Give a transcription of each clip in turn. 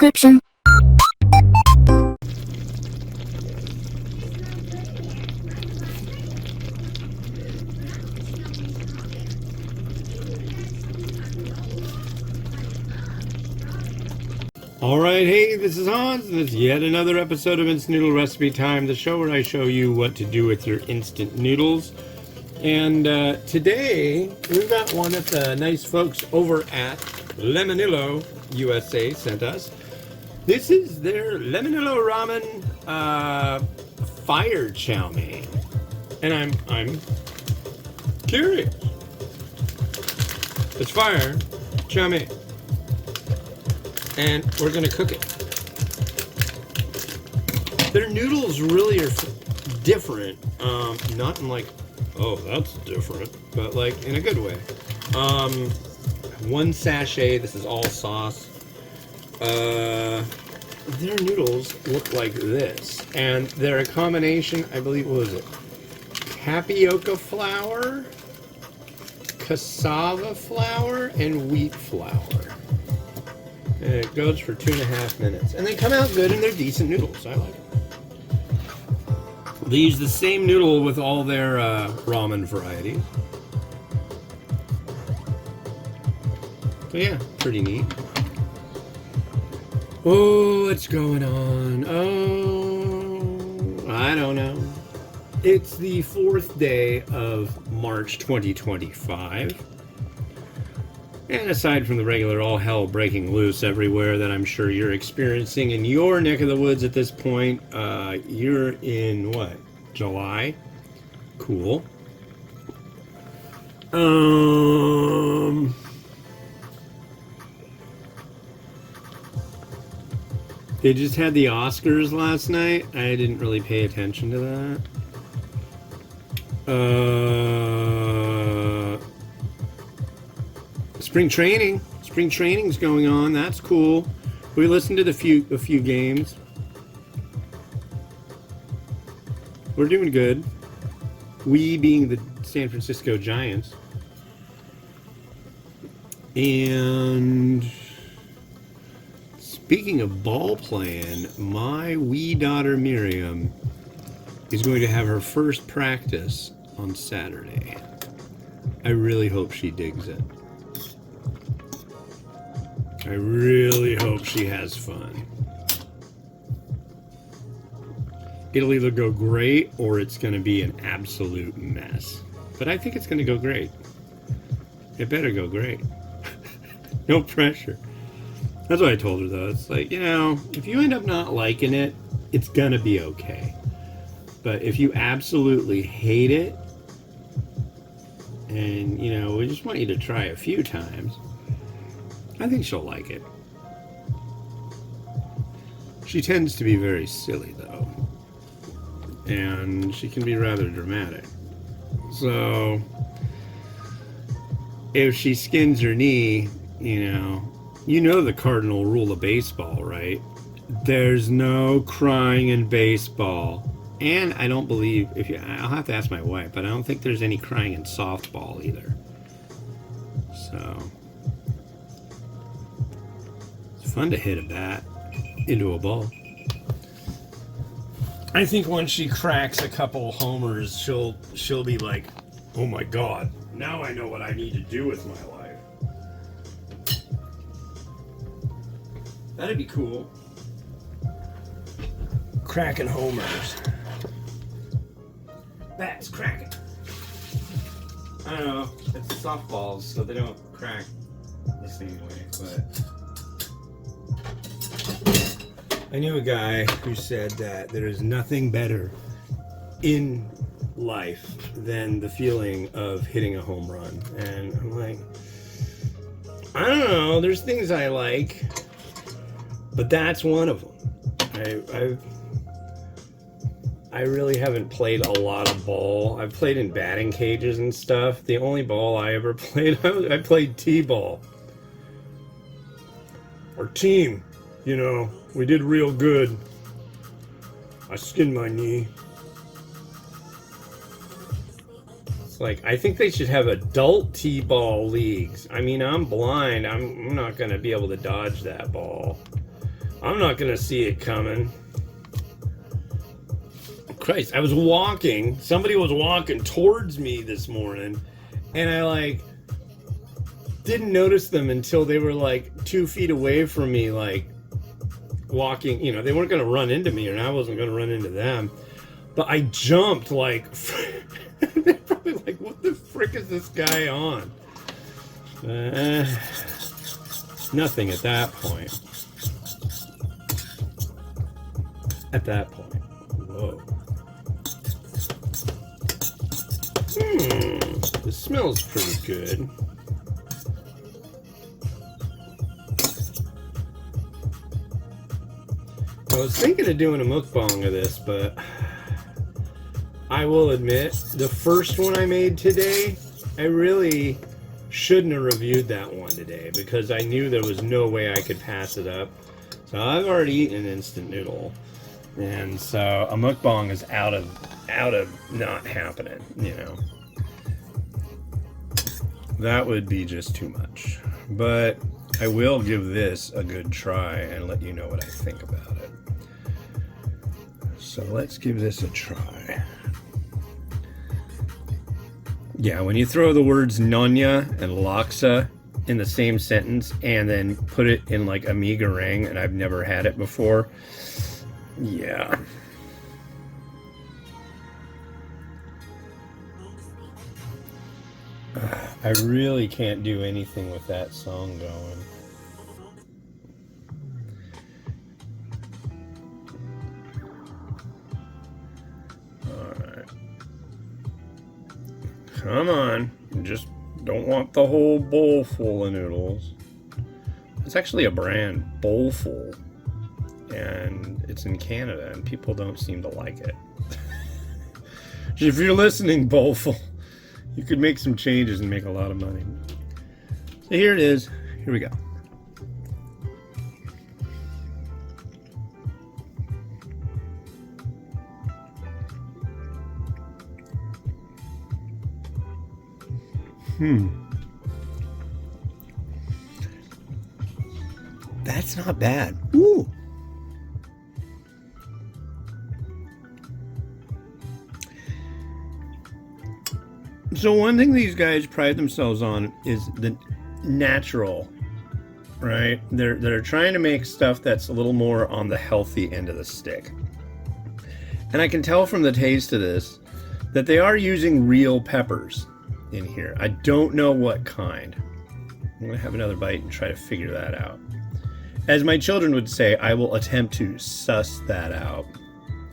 description. Alright, hey, this is Hans, and it's yet another episode of Instant Noodle Recipe Time, the show where I show you what to do with your instant noodles. And today, we've got one that the nice folks over at Lemonilo USA sent us. This is their Lemonilo Ramen Fire Chow Mein. And I'm curious. It's fire chow mein. And we're gonna cook it. Their noodles really are different. Not in like, oh, that's different, but like in a good way. One sachet, this is all sauce. Their noodles look like this. And they're a combination, I believe, what was it? Tapioca flour, cassava flour, and wheat flour. And it goes for 2.5 minutes. And they come out good and they're decent noodles. I like them. They use the same noodle with all their ramen varieties. So yeah, pretty neat. Oh, what's going on? Oh, I don't know. It's the 4th day of March 2025. And aside from the regular all hell breaking loose everywhere that I'm sure you're experiencing in your neck of the woods at this point, you're in what? July? Cool. They just had the Oscars last night. I didn't really pay attention to that. Spring training's going on. That's cool. We listened to a few games. We're doing good. We being the San Francisco Giants. And speaking of ball playing, my wee daughter Miriam is going to have her first practice on Saturday. I really hope she digs it. I really hope she has fun. It'll either go great or it's going to be an absolute mess. But I think it's going to go great. It better go great. No pressure. That's what I told her though. It's like, if you end up not liking it, it's going to be okay. But if you absolutely hate it, and, we just want you to try a few times, I think she'll like it. She tends to be very silly, though. And she can be rather dramatic. So, if she skins her knee, the cardinal rule of baseball, right? There's no crying in baseball. And I don't believe, I'll have to ask my wife, but I don't think there's any crying in softball either. So, fun to hit a bat into a ball. I think once she cracks a couple homers, she'll be like, oh my god, now I know what I need to do with my life. That'd be cool. Cracking homers. Bats cracking. I don't know, it's softballs, so they don't crack the same way, but I knew a guy who said that there is nothing better in life than the feeling of hitting a home run. And I'm like, I don't know, there's things I like, but that's one of them. I really haven't played a lot of ball. I've played in batting cages and stuff. The only ball I ever played, I played t-ball. Our team, we did real good. I skinned my knee. It's like, I think they should have adult t-ball leagues. I mean, I'm blind. I'm not going to be able to dodge that ball. I'm not gonna see it coming. Christ, I was walking. Somebody was walking towards me this morning, and I like didn't notice them until they were like 2 feet away from me, like walking. You know, they weren't gonna run into me, and I wasn't gonna run into them. But I jumped like. They're probably like, "What the frick is this guy on?" Nothing at that point. At that point. Whoa. This smells pretty good. I was thinking of doing a mukbang of this, but I will admit, the first one I made today, I really shouldn't have reviewed that one today because I knew there was no way I could pass it up. So I've already eaten an instant noodle, and so a mukbang is out of not happening. You know, that would be just too much. But I will give this a good try and let you know what I think about it. So let's give this a try. Yeah, when you throw the words Nonya and Laksa in the same sentence and then put it in like a mee goreng, and I've never had it before, yeah. I really can't do anything with that song going. Come on, just don't want the whole bowl full of noodles. It's actually a brand, Bowlful, and it's in Canada, and people don't seem to like it. If you're listening, Bowlful, you could make some changes and make a lot of money. So here it is. Here we go. That's not bad. Ooh. So one thing these guys pride themselves on is the natural, right? They're trying to make stuff that's a little more on the healthy end of the stick. And I can tell from the taste of this that they are using real peppers in here. I don't know what kind. I'm gonna have another bite and try to figure that out. As my children would say, I will attempt to suss that out.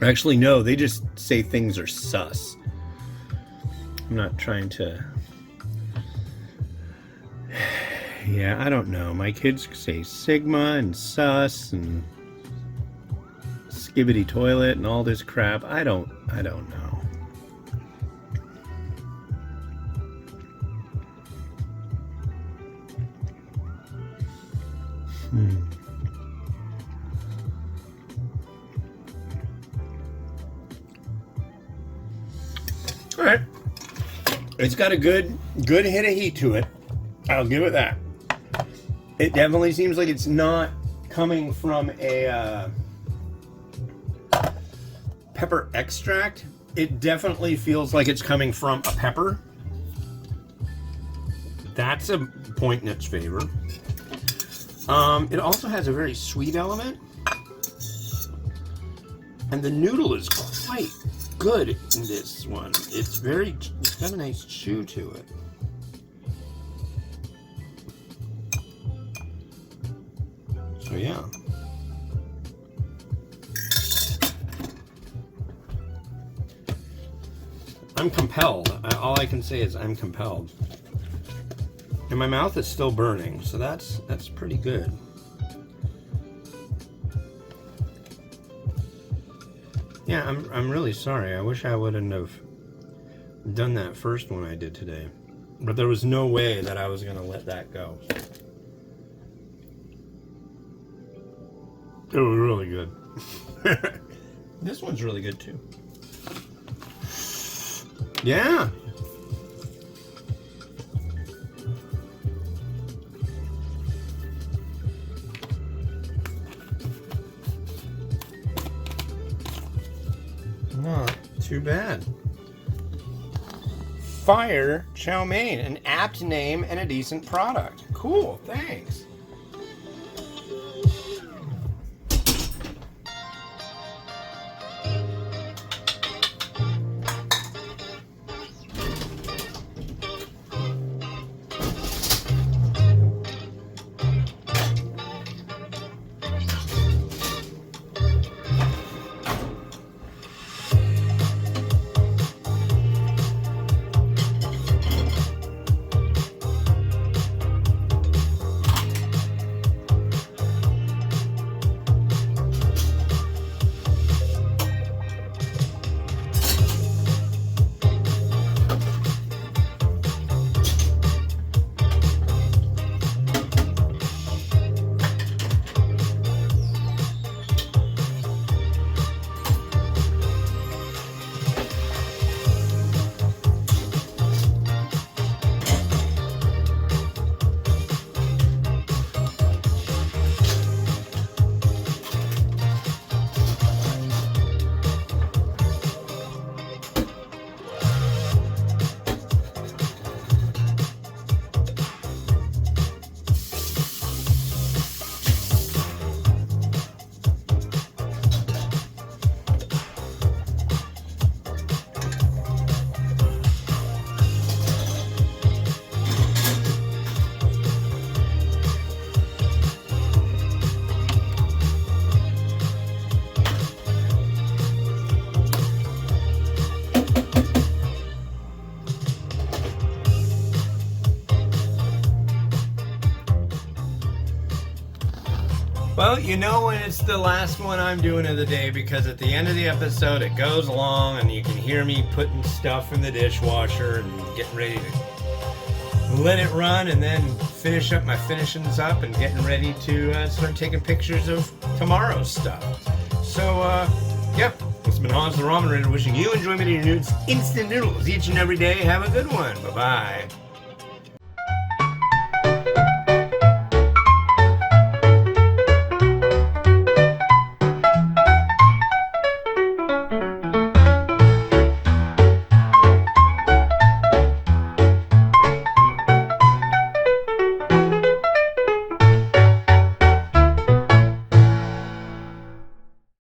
Actually, no, they just say things are sus. I'm not trying to... Yeah, I don't know. My kids say Sigma and sus and skibbity toilet and all this crap. I don't know. All right. It's got a good hit of heat to it. I'll give it that. It definitely seems like it's not coming from a pepper extract. It definitely feels like it's coming from a pepper. That's a point in its favor. It also has a very sweet element. And the noodle is quite good in this one. It's got a nice chew to it. So yeah. I'm compelled. All I can say is I'm compelled. And my mouth is still burning, so that's pretty good. Yeah, I'm really sorry. I wish I wouldn't have done that first one I did today. But there was no way that I was going to let that go. It was really good. This one's really good too. Yeah. too bad. Fire Chow Mein, an apt name and a decent product. Cool, thanks. Well, you know when it's the last one I'm doing of the day, because at the end of the episode it goes along and you can hear me putting stuff in the dishwasher and getting ready to let it run and then finish up my finishings up and getting ready to start taking pictures of tomorrow's stuff. So, yep, it's been Hans the Ramen Raider wishing you enjoyment of your instant noodles each and every day. Have a good one. Bye-bye.